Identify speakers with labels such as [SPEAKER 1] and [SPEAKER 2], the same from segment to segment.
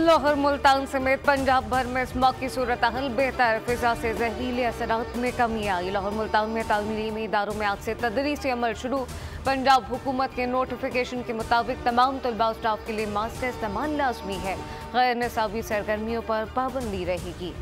[SPEAKER 1] लाहौर मुल्तान समेत पंजाब भर में स्मॉग की सूरत हाल बेहतर, फिजा से जहरीले असरात में कमी आई। लाहौर मुल्तान में तालीमी इदारों में आज से तदरीसी अमल शुरू। पंजाब हुकूमत के नोटिफिकेशन के मुताबिक तमाम तलबा स्टाफ के लिए मास्क का इस्तेमाल लाजमी है। गैर निसाबी सरगर्मियों पर पाबंदी रहेगी।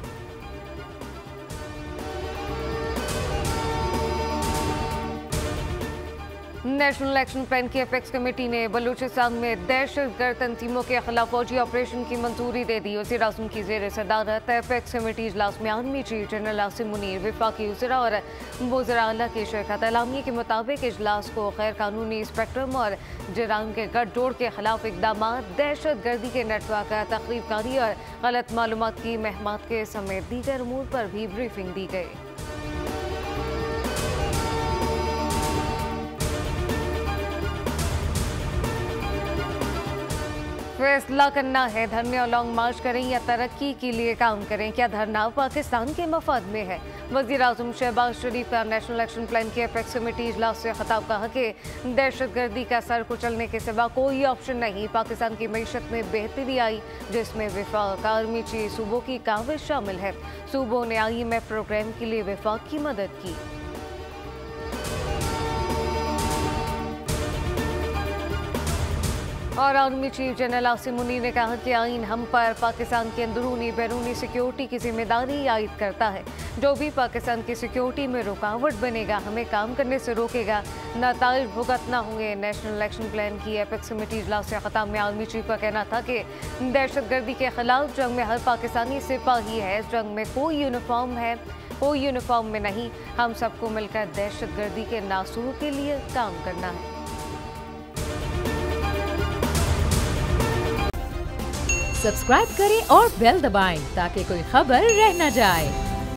[SPEAKER 1] नेशनल इलेक्शन प्लान की अपेक्स कमेटी ने बलूचिस्तान में दहशतगर्द तंजीमों के खिलाफ फौजी ऑपरेशन की मंजूरी दे दी। वज़ीर आज़म की ज़ेर सदारत अपेक्स कमेटी इजलास में army chief general Asim Munir, वफाकी वज़रा और वज़रा आला की शिरकत। एलामिया के मुताबिक इजलास को गैर कानूनी स्पेक्ट्रम और जराइम के गठजोड़ के खिलाफ इकदाम, दहशतगर्दी के नेटवर्क, तखरीबकारी और गलत मालूमात की महमात के समेत दीगर अमूर पर भी ब्रीफिंग दी गई। फैसला करना है, धरने और लॉन्ग मार्च करें या तरक्की के लिए काम करें। क्या धरना पाकिस्तान के मफाद में है? वज़ीर आज़म शहबाज शरीफ का नेशनल इलेक्शन प्लान की अपेक्स कमेटी इजलास से खिताब, कहा कि दहशतगर्दी का सर कुचलने के सिवा कोई ऑप्शन नहीं। पाकिस्तान की मईशत में बेहतरी आई, जिसमें वफाक, आर्मी चीफ, सूबों की काविश शामिल है। सूबों ने IMF प्रोग्राम के लिए वफाक की मदद की। और army chief general Asim Munir ने कहा कि आइन हम पर पाकिस्तान की अंदरूनी बैरूनी सिक्योरिटी की जिम्मेदारी आयद करता है। जो भी पाकिस्तान की सिक्योरिटी में रुकावट बनेगा, हमें काम करने से रोकेगा, नताइज भुगतना होंगे। नेशनल इलेक्शन प्लान की एपेक्स कमेटी इजलास से खिताब में आर्मी चीफ का कहना था कि दहशतगर्दी के खिलाफ जंग में हर पाकिस्तानी सिपाही है। इस जंग में कोई यूनिफॉर्म में नहीं। हम सबको मिलकर दहशतगर्दी के नासूर के लिए काम करना है।
[SPEAKER 2] सब्सक्राइब करें और बेल दबाएं ताकि कोई खबर रह न जाए।